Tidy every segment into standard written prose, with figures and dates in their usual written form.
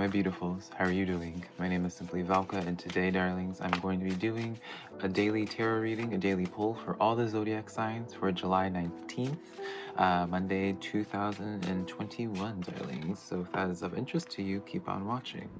my beautifuls, how are you doing? My name is SimplyVelca, and today, darlings, I'm going to be doing a daily tarot reading, a daily pull for all the zodiac signs for July 19th, Monday 2021, darlings. So if that is of interest to you, keep on watching.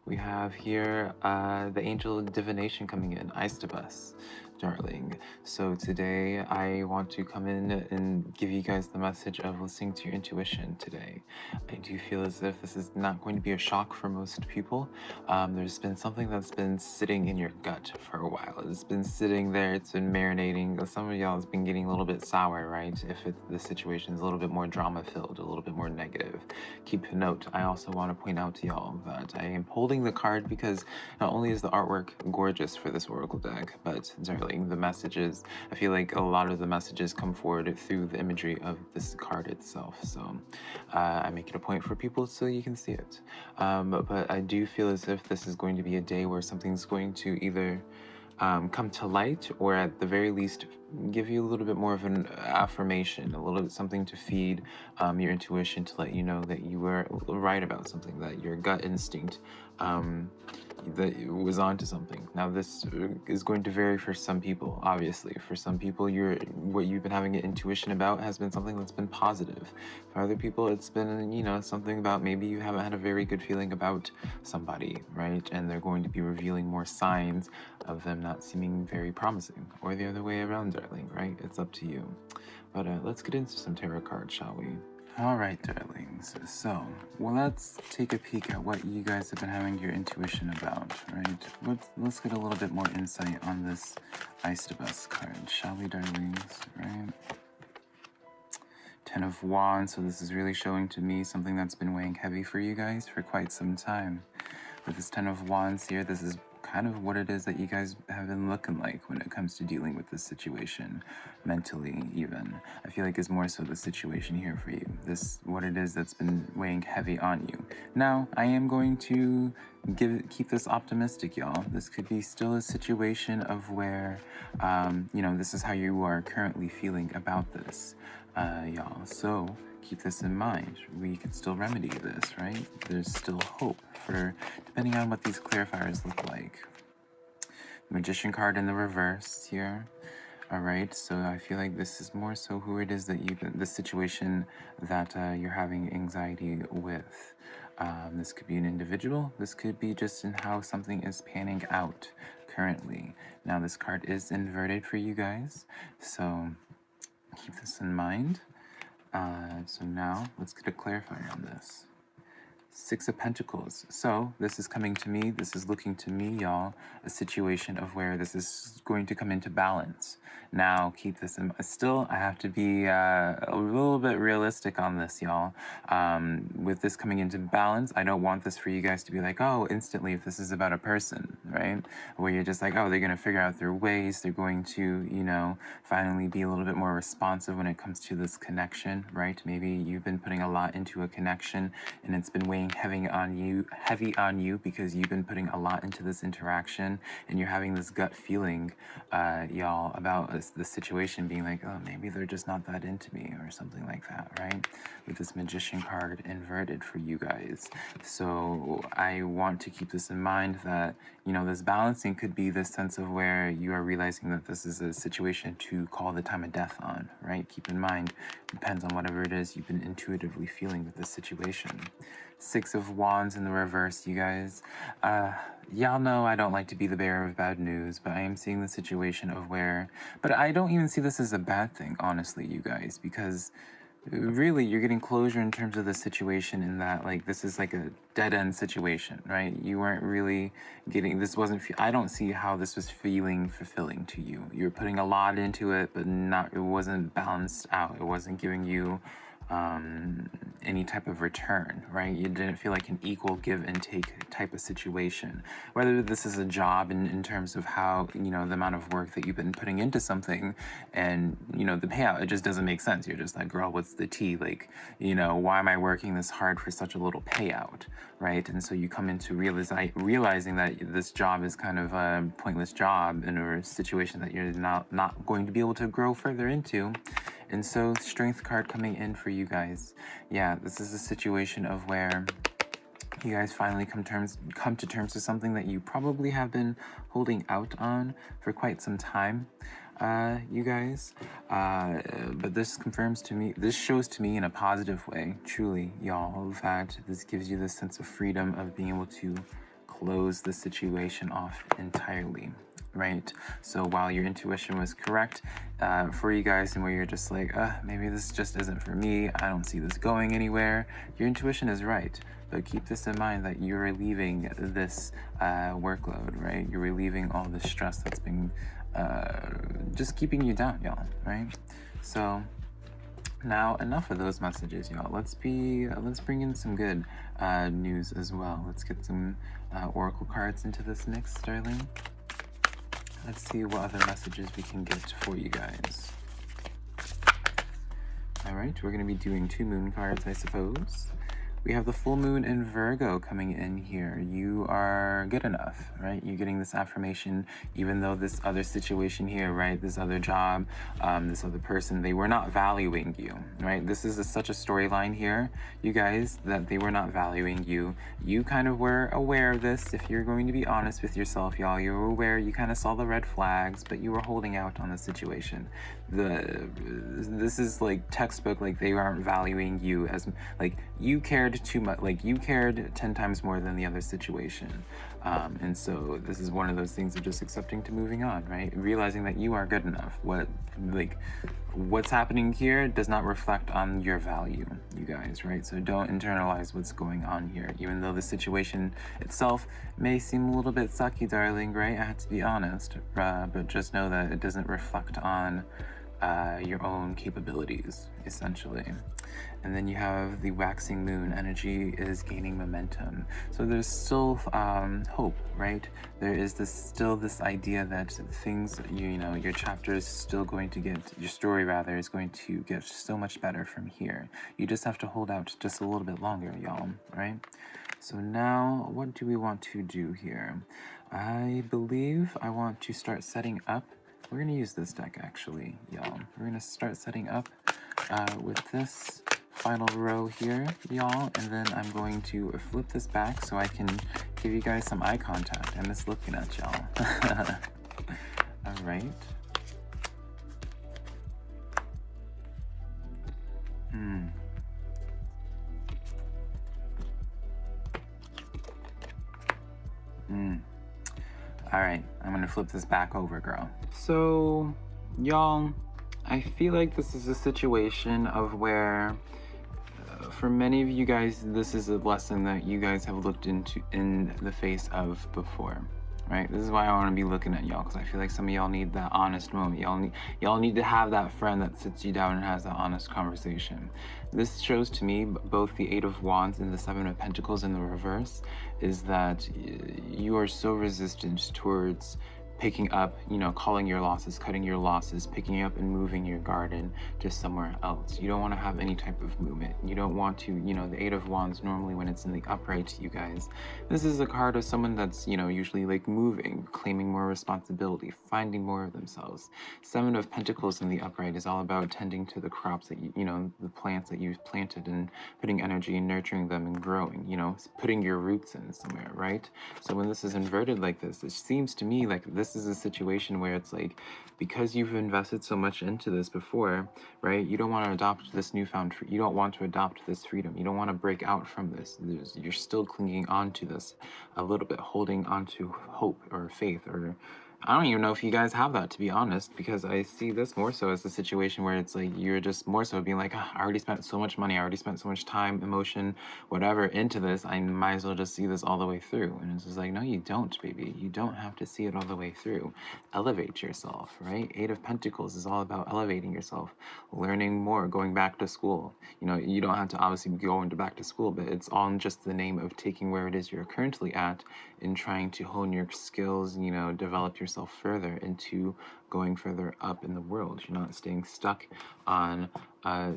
We have here the angel divination coming in, Eistabus, darling. So today I want to come in and give you guys the message of listening to your intuition today. I do feel as if this is not going to be a shock for most people. There's been something that's been sitting in your gut for a while. It's been sitting there, it's been marinating. Some of y'all has been getting a little bit sour, right? If the situation is a little bit more drama filled, a little bit more negative. Keep note, I also want to point out to y'all that I am holding the card because not only is the artwork gorgeous for this oracle deck, but darling, the messages, I feel like a lot of the messages come forward through the imagery of this card itself. So I make it a point for people so you can see it. But I do feel as if this is going to be a day where something's going to either come to light, or at the very least give you a little bit more of an affirmation, a little bit something to feed your intuition to let you know that you were right about something, that your gut instinct that was onto something. Now this is going to vary for some people. Obviously for some people, what you've been having an intuition about has been something that's been positive. For other people, it's been, you know, something about maybe you haven't had a very good feeling about somebody, right? And they're going to be revealing more signs of them not seeming very promising, or the other way around, darling, right? It's up to you. But let's get into some tarot cards, shall we? All right, darlings. So, well, let's take a peek at what you guys have been having your intuition about, right? Let's get a little bit more insight on this Eistabus card, shall we, darlings? Right? Ten of Wands. So this is really showing to me something that's been weighing heavy for you guys for quite some time. With this Ten of Wands here, this is kind of what it is that you guys have been looking like when it comes to dealing with this situation, mentally even. I feel like it's more so the situation here for you. This, what it is that's been weighing heavy on you. Now, I am going to keep this optimistic, y'all. This could be still a situation of where, you know, this is how you are currently feeling about this, y'all. So keep this in mind. We can still remedy this, right? There's still hope for, depending on what these clarifiers look like. Magician card in the reverse here. All right, so I feel like this is more so who it is that the situation that you're having anxiety with. This could be an individual. This could be just in how something is panning out currently. Now, this card is inverted for you guys, so keep this in mind. So now let's get a clarifier on this. Six of Pentacles. So this is coming to me, this is looking to me, y'all, a situation of where this is going to come into balance. Now, keep this in mind. Still, I have to be a little bit realistic on this, y'all. With this coming into balance, I don't want this for you guys to be like, oh, instantly, if this is about a person, right? Where you're just like, oh, they're going to figure out their ways. They're going to, you know, finally be a little bit more responsive when it comes to this connection, right? Maybe you've been putting a lot into a connection and it's been weighing heavy on you because you've been putting a lot into this interaction, and you're having this gut feeling, y'all, about the situation being like, oh, maybe they're just not that into me or something like that, right? With this Magician card inverted for you guys. So I want to keep this in mind that, you know, this balancing could be this sense of where you are realizing that this is a situation to call the time of death on, right? Keep in mind, depends on whatever it is you've been intuitively feeling with this situation. Six of Wands in the reverse, you guys. Y'all know I don't like to be the bearer of bad news, but I am seeing the situation of where... But I don't even see this as a bad thing, honestly, you guys, because really you're getting closure in terms of the situation in that, like, this is like a dead-end situation, right? You weren't really getting... This wasn't... I don't see how this was feeling fulfilling to you. You were putting a lot into it, but it wasn't balanced out. It wasn't giving you any type of return, right? You didn't feel like an equal give and take type of situation. Whether this is a job in terms of how, you know, the amount of work that you've been putting into something and, you know, the payout, it just doesn't make sense. You're just like, girl, what's the tea? Like, you know, why am I working this hard for such a little payout, right? And so you come into realizing that this job is kind of a pointless job in a situation that you're not going to be able to grow further into. And so, Strength card coming in for you guys. Yeah, this is a situation of where You guys finally come to terms with something that you probably have been holding out on for quite some time, you guys. But this shows to me in a positive way, truly, y'all, that this gives you this sense of freedom of being able to close the situation off entirely, right? So while your intuition was correct for you guys, and where you're just like, maybe this just isn't for me, I don't see this going anywhere, your intuition is right. But keep this in mind that you're relieving this workload, right? You're relieving all the stress that's been just keeping you down, y'all, right? So now enough of those messages, y'all. Let's bring in some good news as well. Let's get some oracle cards into this mix, darling. Let's see what other messages we can get for you guys. All right, we're going to be doing 2 moon cards, I suppose. We have the full moon in Virgo coming in here. You are good enough, right? You're getting this affirmation, even though this other situation here, right? This other job, this other person, they were not valuing you, right? This is such a storyline here, you guys, that they were not valuing you. You kind of were aware of this. If you're going to be honest with yourself, y'all, you were aware, you kind of saw the red flags, but you were holding out on the situation. This is like textbook, like they aren't valuing you as, like, you cared too much, like you cared 10 times more than the other situation. And so this is one of those things of just accepting to moving on, right? Realizing that you are good enough. What's happening here does not reflect on your value, you guys, right? So don't internalize what's going on here, even though the situation itself may seem a little bit sucky, darling, right? I have to be honest, but just know that it doesn't reflect on your own capabilities, essentially. And then you have the waxing moon. Energy is gaining momentum. So there's still hope, right? There is still this idea that things, your chapter is still going to get, your story rather, is going to get so much better from here. You just have to hold out just a little bit longer, y'all, right? So now, what do we want to do here? I believe I want to start setting up. We're going to use this deck, actually, y'all. We're going to start setting up with this final row here, y'all, and then I'm going to flip this back so I can give you guys some eye contact. I miss looking at y'all. All right. All right, I'm gonna flip this back over, girl. So, y'all, I feel like this is a situation of where, for many of you guys, this is a lesson that you guys have looked into in the face of before, right? This is why I want to be looking at y'all, because I feel like some of y'all need that honest moment. Y'all need to have that friend that sits you down and has that honest conversation. This shows to me both the 8 of Wands and the 7 of Pentacles in the reverse is that you are so resistant towards picking up, calling your losses, cutting your losses, picking up and moving your garden to somewhere else. You don't want to have any type of movement. You don't want to, the 8 of Wands, normally when it's in the upright, you guys, this is a card of someone that's, usually like moving, claiming more responsibility, finding more of themselves. 7 of Pentacles in the upright is all about tending to the crops that the plants that you've planted and putting energy and nurturing them and growing, putting your roots in somewhere, right? So when this is inverted like this, it seems to me like this is a situation where it's like, because you've invested so much into this before, right? You don't want to adopt this newfound, you don't want to adopt this freedom. You don't want to break out from this. You're still clinging on to this a little bit, holding on to hope or faith, or I don't even know if you guys have that, to be honest, because I see this more so as a situation where it's like you're just more so being like, I already spent so much money, I already spent so much time, emotion, whatever into this, I might as well just see this all the way through. And it's just like, no, you don't, baby. You don't have to see it all the way through. Elevate yourself, right? 8 of Pentacles is all about elevating yourself, learning more, going back to school. You don't have to obviously go into back to school, but it's all in just the name of taking where it is you're currently at and trying to hone your skills, develop yourself further into going further up in the world. You're not staying stuck on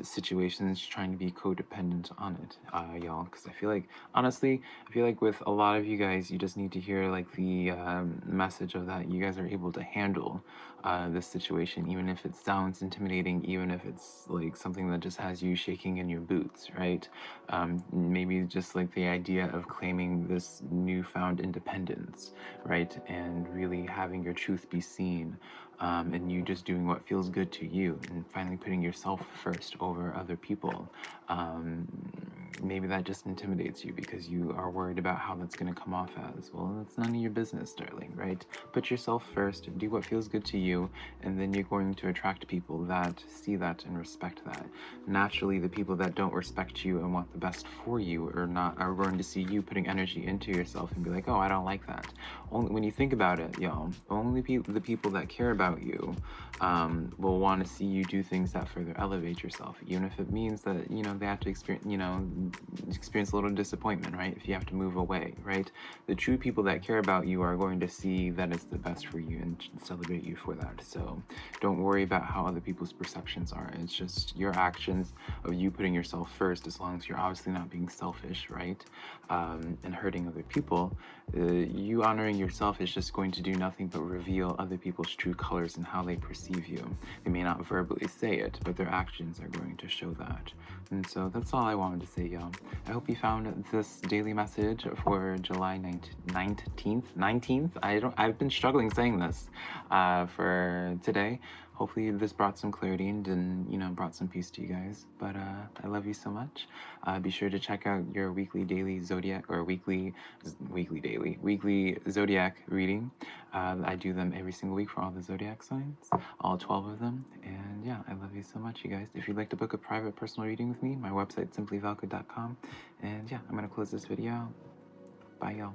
situations, trying to be codependent on it, y'all. Because I feel like, honestly, I feel like with a lot of you guys, you just need to hear like the message of that you guys are able to handle this situation, even if it sounds intimidating, even if it's like something that just has you shaking in your boots, right? Maybe just like the idea of claiming this newfound independence, right? And really having your truth be seen, and you just doing what feels good to you and finally putting yourself first over other people. Maybe that just intimidates you because you are worried about how that's going to come off as. Well, that's none of your business, darling, right? Put yourself first, do what feels good to you, and then you're going to attract people that see that and respect that. Naturally, the people that don't respect you and want the best for you are going to see you putting energy into yourself and be like, oh, I don't like that. Only when you think about it, y'all, only the people that care about you will want to see you do things that further elevate yourself, even if it means that, you know, they have to experience a little disappointment, right? If you have to move away, right? The true people that care about you are going to see that it's the best for you and celebrate you for that. So don't worry about how other people's perceptions are. It's just your actions of you putting yourself first, as long as you're obviously not being selfish, right? And hurting other people. You honoring yourself is just going to do nothing but reveal other people's true colors and how they perceive you. They may not verbally say it, but their actions are going to show that. And so that's all I wanted to say, y'all. I hope you found this daily message for July 19th. I've been struggling saying this for today. Hopefully this brought some clarity and, you know, brought some peace to you guys. But I love you so much. Be sure to check out your weekly zodiac reading. I do them every single week for all the zodiac signs, all 12 of them. And yeah, I love you so much, you guys. If you'd like to book a private personal reading with me, my website, SimplyVelca.com. And yeah, I'm going to close this video out. Bye, y'all.